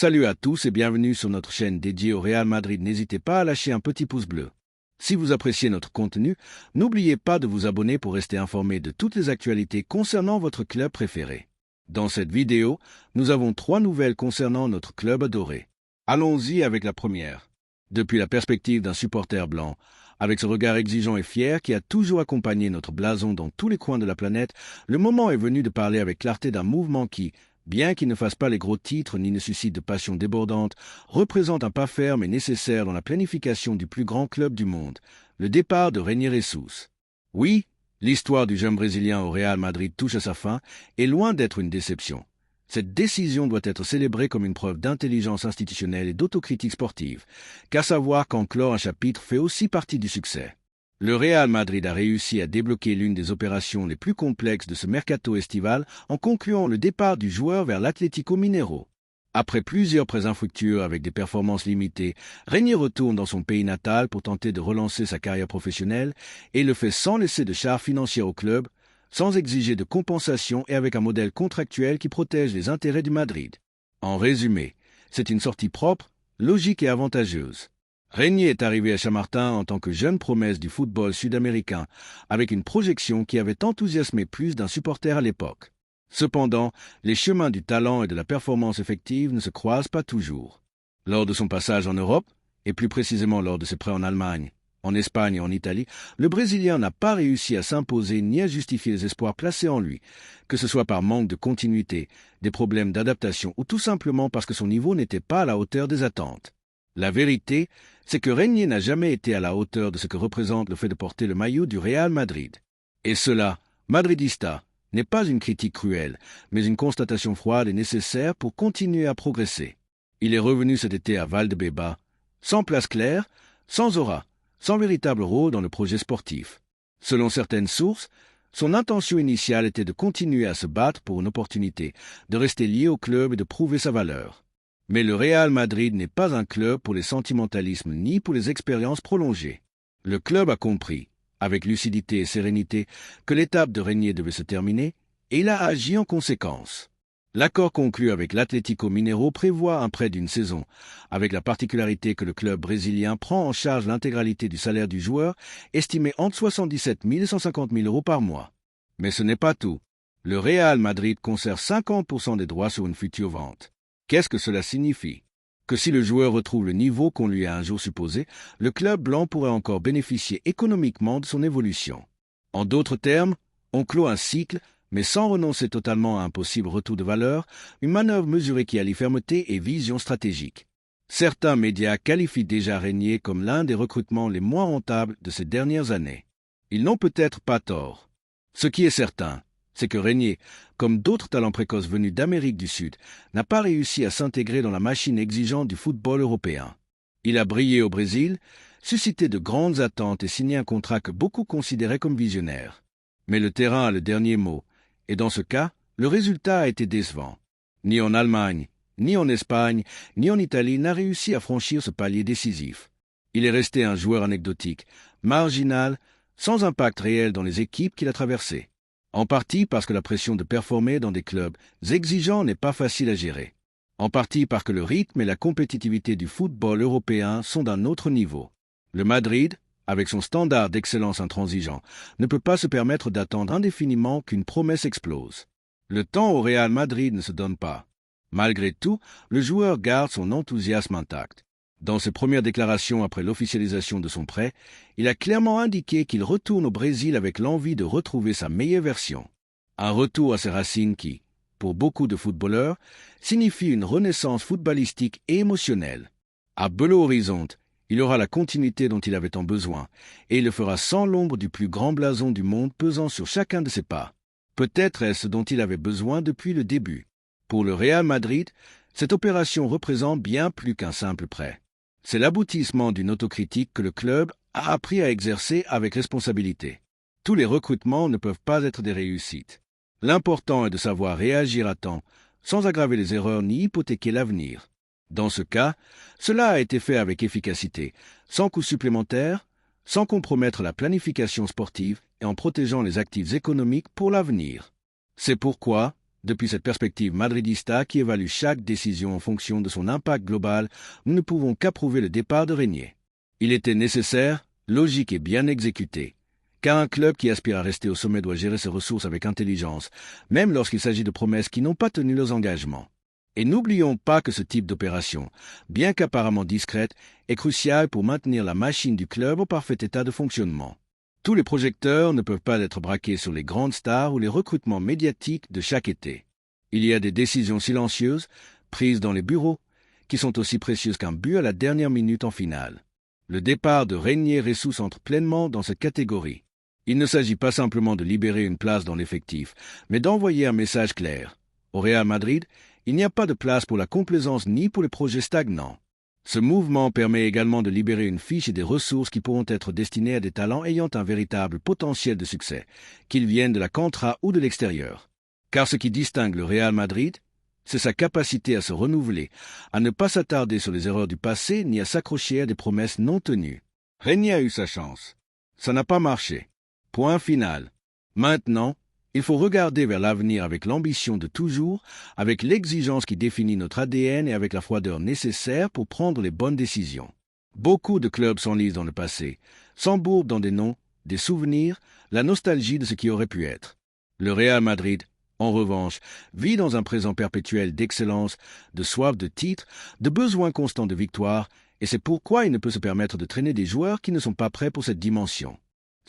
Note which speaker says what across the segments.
Speaker 1: Salut à tous et bienvenue sur notre chaîne dédiée au Real Madrid. N'hésitez pas à lâcher un petit pouce bleu. Si vous appréciez notre contenu, n'oubliez pas de vous abonner pour rester informé de toutes les actualités concernant votre club préféré. Dans cette vidéo, nous avons 3 nouvelles concernant notre club adoré. Allons-y avec la première. Depuis la perspective d'un supporter blanc, avec ce regard exigeant et fier qui a toujours accompagné notre blason dans tous les coins de la planète, le moment est venu de parler avec clarté d'un mouvement qui, bien qu'il ne fasse pas les gros titres ni ne suscite de passion débordante, représente un pas ferme et nécessaire dans la planification du plus grand club du monde, le départ de Reinier Jesus. Oui, l'histoire du jeune Brésilien au Real Madrid touche à sa fin et loin d'être une déception. Cette décision doit être célébrée comme une preuve d'intelligence institutionnelle et d'autocritique sportive, qu'à savoir qu'en clore un chapitre fait aussi partie du succès. Le Real Madrid a réussi à débloquer l'une des opérations les plus complexes de ce mercato estival en concluant le départ du joueur vers l'Atlético Mineiro. Après plusieurs prêts infructueux avec des performances limitées, Reinier retourne dans son pays natal pour tenter de relancer sa carrière professionnelle et le fait sans laisser de charge financière au club, sans exiger de compensation et avec un modèle contractuel qui protège les intérêts du Madrid. En résumé, c'est une sortie propre, logique et avantageuse. Reinier est arrivé à Chamartin en tant que jeune promesse du football sud-américain, avec une projection qui avait enthousiasmé plus d'un supporter à l'époque. Cependant, les chemins du talent et de la performance effective ne se croisent pas toujours. Lors de son passage en Europe, et plus précisément lors de ses prêts en Allemagne, en Espagne et en Italie, le Brésilien n'a pas réussi à s'imposer ni à justifier les espoirs placés en lui, que ce soit par manque de continuité, des problèmes d'adaptation ou tout simplement parce que son niveau n'était pas à la hauteur des attentes. La vérité, c'est que Reinier n'a jamais été à la hauteur de ce que représente le fait de porter le maillot du Real Madrid. Et cela, Madridista, n'est pas une critique cruelle, mais une constatation froide et nécessaire pour continuer à progresser. Il est revenu cet été à Valdebebas, sans place claire, sans aura, sans véritable rôle dans le projet sportif. Selon certaines sources, son intention initiale était de continuer à se battre pour une opportunité, de rester lié au club et de prouver sa valeur. Mais le Real Madrid n'est pas un club pour les sentimentalismes ni pour les expériences prolongées. Le club a compris, avec lucidité et sérénité, que l'étape de Reinier devait se terminer, et il a agi en conséquence. L'accord conclu avec l'Atlético Mineiro prévoit un prêt d'une saison, avec la particularité que le club brésilien prend en charge l'intégralité du salaire du joueur, estimé entre 77 000 et 150 000 euros par mois. Mais ce n'est pas tout. Le Real Madrid conserve 50% des droits sur une future vente. Qu'est-ce que cela signifie? Que si le joueur retrouve le niveau qu'on lui a un jour supposé, le club blanc pourrait encore bénéficier économiquement de son évolution. En d'autres termes, on clôt un cycle, mais sans renoncer totalement à un possible retour de valeur, une manœuvre mesurée qui allie fermeté et vision stratégique. Certains médias qualifient déjà Reinier comme l'un des recrutements les moins rentables de ces dernières années. Ils n'ont peut-être pas tort. Ce qui est certain, c'est que Reinier, comme d'autres talents précoces venus d'Amérique du Sud, n'a pas réussi à s'intégrer dans la machine exigeante du football européen. Il a brillé au Brésil, suscité de grandes attentes et signé un contrat que beaucoup considéraient comme visionnaire. Mais le terrain a le dernier mot. Et dans ce cas, le résultat a été décevant. Ni en Allemagne, ni en Espagne, ni en Italie n'a réussi à franchir ce palier décisif. Il est resté un joueur anecdotique, marginal, sans impact réel dans les équipes qu'il a traversées. En partie parce que la pression de performer dans des clubs exigeants n'est pas facile à gérer. En partie parce que le rythme et la compétitivité du football européen sont d'un autre niveau. Le Madrid, avec son standard d'excellence intransigeant, ne peut pas se permettre d'attendre indéfiniment qu'une promesse explose. Le temps au Real Madrid ne se donne pas. Malgré tout, le joueur garde son enthousiasme intact. Dans ses premières déclarations après l'officialisation de son prêt, il a clairement indiqué qu'il retourne au Brésil avec l'envie de retrouver sa meilleure version. Un retour à ses racines qui, pour beaucoup de footballeurs, signifie une renaissance footballistique et émotionnelle. À Belo Horizonte, il aura la continuité dont il avait tant besoin, et il le fera sans l'ombre du plus grand blason du monde pesant sur chacun de ses pas. Peut-être est-ce ce dont il avait besoin depuis le début. Pour le Real Madrid, cette opération représente bien plus qu'un simple prêt. C'est l'aboutissement d'une autocritique que le club a appris à exercer avec responsabilité. Tous les recrutements ne peuvent pas être des réussites. L'important est de savoir réagir à temps, sans aggraver les erreurs ni hypothéquer l'avenir. Dans ce cas, cela a été fait avec efficacité, sans coût supplémentaire, sans compromettre la planification sportive et en protégeant les actifs économiques pour l'avenir. C'est pourquoi, Depuis cette perspective madridista qui évalue chaque décision en fonction de son impact global, nous ne pouvons qu'approuver le départ de Régnier. Il était nécessaire, logique et bien exécuté. Car un club qui aspire à rester au sommet doit gérer ses ressources avec intelligence, même lorsqu'il s'agit de promesses qui n'ont pas tenu leurs engagements. Et n'oublions pas que ce type d'opération, bien qu'apparemment discrète, est crucial pour maintenir la machine du club au parfait état de fonctionnement. Tous les projecteurs ne peuvent pas être braqués sur les grandes stars ou les recrutements médiatiques de chaque été. Il y a des décisions silencieuses, prises dans les bureaux, qui sont aussi précieuses qu'un but à la dernière minute en finale. Le départ de Régnier Ressus entre pleinement dans cette catégorie. Il ne s'agit pas simplement de libérer une place dans l'effectif, mais d'envoyer un message clair. Au Real Madrid, il n'y a pas de place pour la complaisance ni pour les projets stagnants. Ce mouvement permet également de libérer une fiche et des ressources qui pourront être destinées à des talents ayant un véritable potentiel de succès, qu'ils viennent de la Contra ou de l'extérieur. Car ce qui distingue le Real Madrid, c'est sa capacité à se renouveler, à ne pas s'attarder sur les erreurs du passé ni à s'accrocher à des promesses non tenues. Régnier a eu sa chance. Ça n'a pas marché. Point final. Maintenant, il faut regarder vers l'avenir avec l'ambition de toujours, avec l'exigence qui définit notre ADN et avec la froideur nécessaire pour prendre les bonnes décisions. Beaucoup de clubs s'enlisent dans le passé, s'embourbent dans des noms, des souvenirs, la nostalgie de ce qui aurait pu être. Le Real Madrid, en revanche, vit dans un présent perpétuel d'excellence, de soif de titres, de besoin constant de victoire, et c'est pourquoi il ne peut se permettre de traîner des joueurs qui ne sont pas prêts pour cette dimension.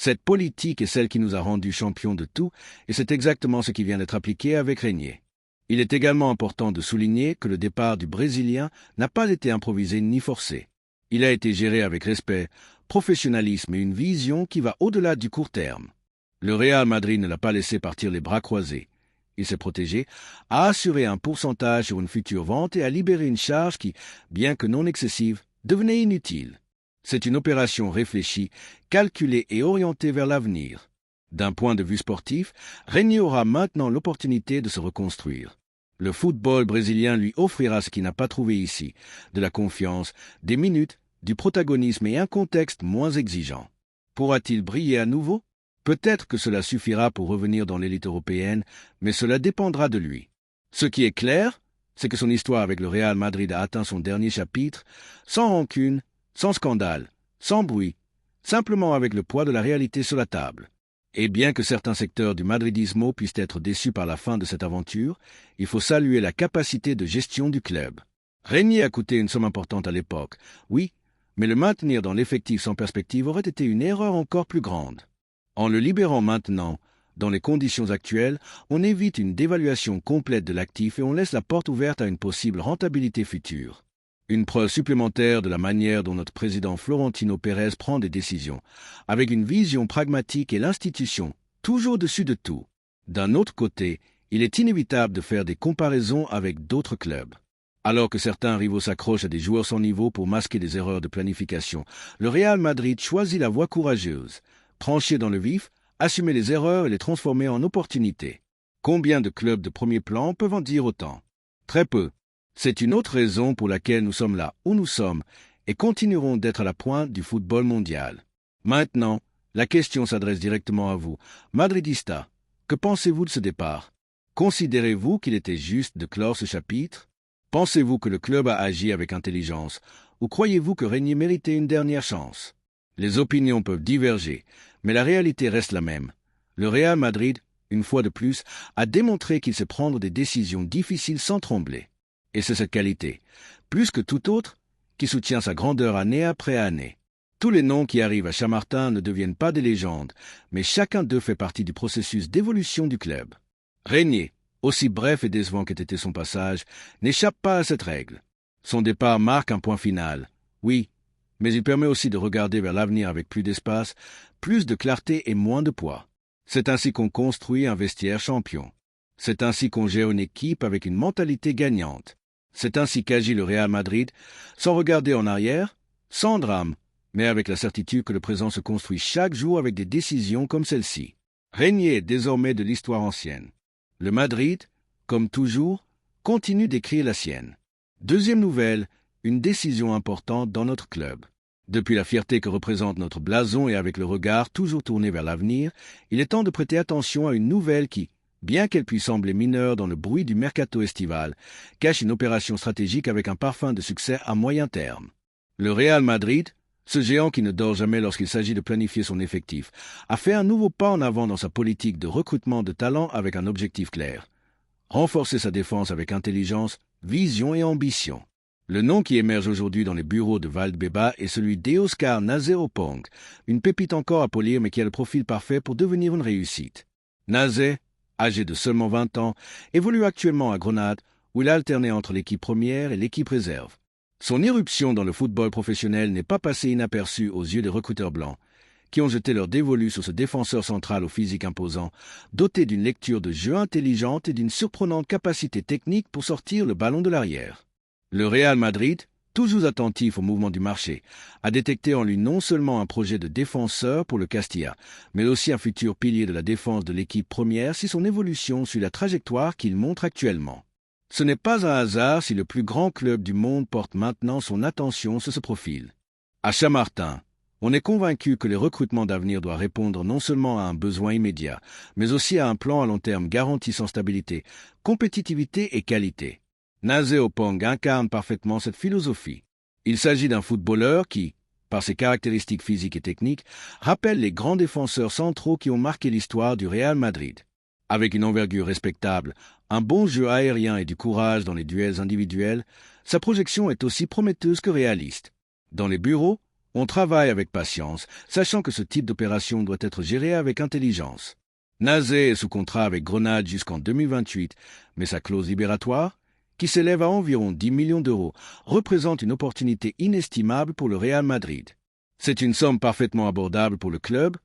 Speaker 1: Cette politique est celle qui nous a rendus champions de tout, et c'est exactement ce qui vient d'être appliqué avec Régnier. Il est également important de souligner que le départ du Brésilien n'a pas été improvisé ni forcé. Il a été géré avec respect, professionnalisme et une vision qui va au-delà du court terme. Le Real Madrid ne l'a pas laissé partir les bras croisés. Il s'est protégé, a assuré un pourcentage sur une future vente et a libéré une charge qui, bien que non excessive, devenait inutile. C'est une opération réfléchie, calculée et orientée vers l'avenir. D'un point de vue sportif, Régnier aura maintenant l'opportunité de se reconstruire. Le football brésilien lui offrira ce qu'il n'a pas trouvé ici, de la confiance, des minutes, du protagonisme et un contexte moins exigeant. Pourra-t-il briller à nouveau? Peut-être que cela suffira pour revenir dans l'élite européenne, mais cela dépendra de lui. Ce qui est clair, c'est que son histoire avec le Real Madrid a atteint son dernier chapitre, sans rancune, sans scandale, sans bruit, simplement avec le poids de la réalité sur la table. Et bien que certains secteurs du madridismo puissent être déçus par la fin de cette aventure, il faut saluer la capacité de gestion du club. Régnier a coûté une somme importante à l'époque, oui, mais le maintenir dans l'effectif sans perspective aurait été une erreur encore plus grande. En le libérant maintenant, dans les conditions actuelles, on évite une dévaluation complète de l'actif et on laisse la porte ouverte à une possible rentabilité future. Une preuve supplémentaire de la manière dont notre président Florentino Pérez prend des décisions, avec une vision pragmatique et l'institution toujours dessus de tout. D'un autre côté, il est inévitable de faire des comparaisons avec d'autres clubs. Alors que certains rivaux s'accrochent à des joueurs sans niveau pour masquer des erreurs de planification, le Real Madrid choisit la voie courageuse, trancher dans le vif, assumer les erreurs et les transformer en opportunités. Combien de clubs de premier plan peuvent en dire autant? Très peu. C'est une autre raison pour laquelle nous sommes là où nous sommes et continuerons d'être à la pointe du football mondial. Maintenant, la question s'adresse directement à vous. Madridista, que pensez-vous de ce départ? Considérez-vous qu'il était juste de clore ce chapitre? Pensez-vous que le club a agi avec intelligence ou croyez-vous que Régnier méritait une dernière chance? Les opinions peuvent diverger, mais la réalité reste la même. Le Real Madrid, une fois de plus, a démontré qu'il sait prendre des décisions difficiles sans trembler. Et c'est cette qualité, plus que tout autre, qui soutient sa grandeur année après année. Tous les noms qui arrivent à Chamartin ne deviennent pas des légendes, mais chacun d'eux fait partie du processus d'évolution du club. Régnier, aussi bref et décevant qu'ait été son passage, n'échappe pas à cette règle. Son départ marque un point final, oui, mais il permet aussi de regarder vers l'avenir avec plus d'espace, plus de clarté et moins de poids. C'est ainsi qu'on construit un vestiaire champion. C'est ainsi qu'on gère une équipe avec une mentalité gagnante. C'est ainsi qu'agit le Real Madrid, sans regarder en arrière, sans drame, mais avec la certitude que le présent se construit chaque jour avec des décisions comme celle-ci. Régnier est désormais de l'histoire ancienne. Le Madrid, comme toujours, continue d'écrire la sienne. Deuxième nouvelle, une décision importante dans notre club. Depuis la fierté que représente notre blason et avec le regard toujours tourné vers l'avenir, il est temps de prêter attention à une nouvelle qui, bien qu'elle puisse sembler mineure dans le bruit du mercato estival, cache une opération stratégique avec un parfum de succès à moyen terme. Le Real Madrid, ce géant qui ne dort jamais lorsqu'il s'agit de planifier son effectif, a fait un nouveau pas en avant dans sa politique de recrutement de talents avec un objectif clair. Renforcer sa défense avec intelligence, vision et ambition. Le nom qui émerge aujourd'hui dans les bureaux de Valdebebas est celui d'Eoscar Nazé-Oppong, une pépite encore à polir mais qui a le profil parfait pour devenir une réussite. Nazé, âgé de seulement 20 ans, évolue actuellement à Grenade, où il a alterné entre l'équipe première et l'équipe réserve. Son irruption dans le football professionnel n'est pas passée inaperçue aux yeux des recruteurs blancs, qui ont jeté leur dévolu sur ce défenseur central au physique imposant, doté d'une lecture de jeu intelligente et d'une surprenante capacité technique pour sortir le ballon de l'arrière. Le Real Madrid, toujours attentif au mouvement du marché, a détecté en lui non seulement un projet de défenseur pour le Castilla, mais aussi un futur pilier de la défense de l'équipe première si son évolution suit la trajectoire qu'il montre actuellement. Ce n'est pas un hasard si le plus grand club du monde porte maintenant son attention sur ce profil. À Chamartin, on est convaincu que les recrutements d'avenir doivent répondre non seulement à un besoin immédiat, mais aussi à un plan à long terme garantissant stabilité, compétitivité et qualité. Nazé-Oppong incarne parfaitement cette philosophie. Il s'agit d'un footballeur qui, par ses caractéristiques physiques et techniques, rappelle les grands défenseurs centraux qui ont marqué l'histoire du Real Madrid. Avec une envergure respectable, un bon jeu aérien et du courage dans les duels individuels, sa projection est aussi prometteuse que réaliste. Dans les bureaux, on travaille avec patience, sachant que ce type d'opération doit être géré avec intelligence. Nazé est sous contrat avec Grenade jusqu'en 2028, mais sa clause libératoire, qui s'élève à environ 10 millions d'euros, représente une opportunité inestimable pour le Real Madrid. C'est une somme parfaitement abordable pour le club,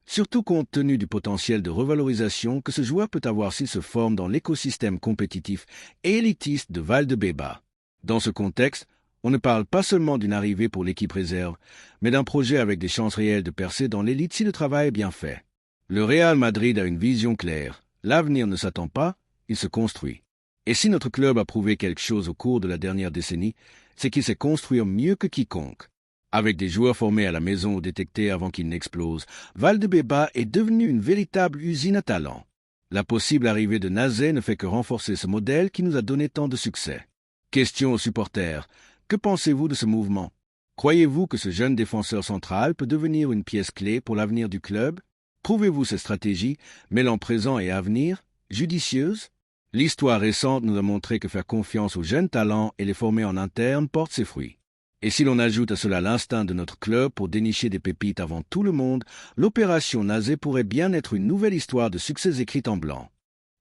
Speaker 1: surtout compte tenu du potentiel de revalorisation que ce joueur peut avoir s'il se forme dans l'écosystème compétitif et élitiste de Valdebebas. Dans ce contexte, on ne parle pas seulement d'une arrivée pour l'équipe réserve, mais d'un projet avec des chances réelles de percer dans l'élite si le travail est bien fait. Le Real Madrid a une vision claire. L'avenir ne s'attend pas, il se construit. Et si notre club a prouvé quelque chose au cours de la dernière décennie, c'est qu'il sait construire mieux que quiconque. Avec des joueurs formés à la maison ou détectés avant qu'ils n'explosent, Valdebebas est devenu une véritable usine à talent. La possible arrivée de Nazé ne fait que renforcer ce modèle qui nous a donné tant de succès. Question aux supporters. Que pensez-vous de ce mouvement? Croyez-vous que ce jeune défenseur central peut devenir une pièce clé pour l'avenir du club? Trouvez-vous cette stratégie, mêlant présent et avenir, judicieuse? L'histoire récente nous a montré que faire confiance aux jeunes talents et les former en interne porte ses fruits. Et si l'on ajoute à cela l'instinct de notre club pour dénicher des pépites avant tout le monde, l'opération Nazé pourrait bien être une nouvelle histoire de succès écrite en blanc.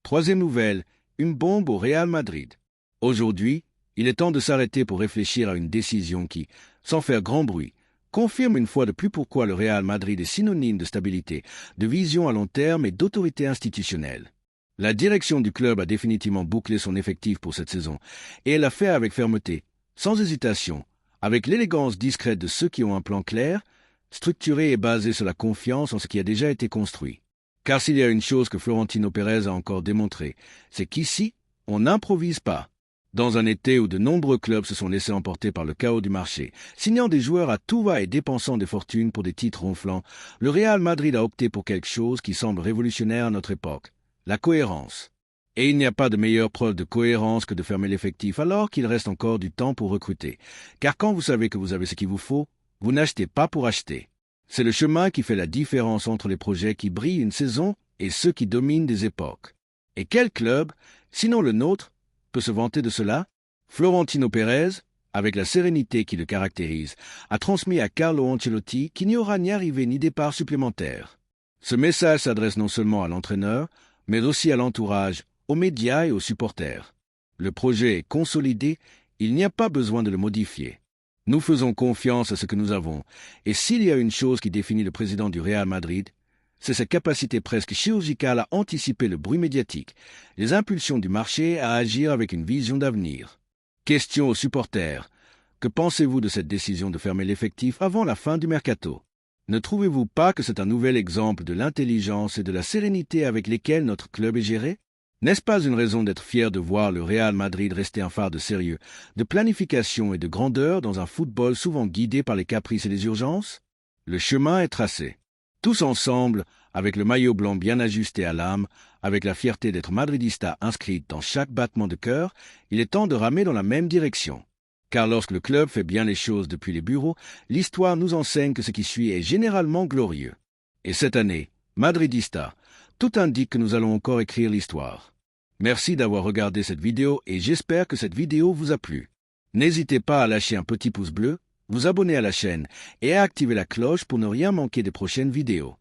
Speaker 1: Troisième nouvelle, une bombe au Real Madrid. Aujourd'hui, il est temps de s'arrêter pour réfléchir à une décision qui, sans faire grand bruit, confirme une fois de plus pourquoi le Real Madrid est synonyme de stabilité, de vision à long terme et d'autorité institutionnelle. La direction du club a définitivement bouclé son effectif pour cette saison, et elle l'a fait avec fermeté, sans hésitation, avec l'élégance discrète de ceux qui ont un plan clair, structuré et basé sur la confiance en ce qui a déjà été construit. Car s'il y a une chose que Florentino Pérez a encore démontré, c'est qu'ici, on n'improvise pas. Dans un été où de nombreux clubs se sont laissés emporter par le chaos du marché, signant des joueurs à tout va et dépensant des fortunes pour des titres ronflants, le Real Madrid a opté pour quelque chose qui semble révolutionnaire à notre époque, la cohérence. Et il n'y a pas de meilleure preuve de cohérence que de fermer l'effectif alors qu'il reste encore du temps pour recruter. Car quand vous savez que vous avez ce qu'il vous faut, vous n'achetez pas pour acheter. C'est le chemin qui fait la différence entre les projets qui brillent une saison et ceux qui dominent des époques. Et quel club, sinon le nôtre, peut se vanter de cela? Florentino Pérez, avec la sérénité qui le caractérise, a transmis à Carlo Ancelotti qu'il n'y aura ni arrivée ni départ supplémentaire. Ce message s'adresse non seulement à l'entraîneur, mais aussi à l'entourage, aux médias et aux supporters. Le projet est consolidé, il n'y a pas besoin de le modifier. Nous faisons confiance à ce que nous avons, et s'il y a une chose qui définit le président du Real Madrid, c'est sa capacité presque chirurgicale à anticiper le bruit médiatique, les impulsions du marché à agir avec une vision d'avenir. Question aux supporters. Que pensez-vous de cette décision de fermer l'effectif avant la fin du mercato? Ne trouvez-vous pas que c'est un nouvel exemple de l'intelligence et de la sérénité avec lesquelles notre club est géré? N'est-ce pas une raison d'être fier de voir le Real Madrid rester un phare de sérieux, de planification et de grandeur dans un football souvent guidé par les caprices et les urgences? Le chemin est tracé. Tous ensemble, avec le maillot blanc bien ajusté à l'âme, avec la fierté d'être madridista inscrite dans chaque battement de cœur, il est temps de ramer dans la même direction. Car lorsque le club fait bien les choses depuis les bureaux, l'histoire nous enseigne que ce qui suit est généralement glorieux. Et cette année, madridista, tout indique que nous allons encore écrire l'histoire. Merci d'avoir regardé cette vidéo et j'espère que cette vidéo vous a plu. N'hésitez pas à lâcher un petit pouce bleu, vous abonner à la chaîne et à activer la cloche pour ne rien manquer des prochaines vidéos.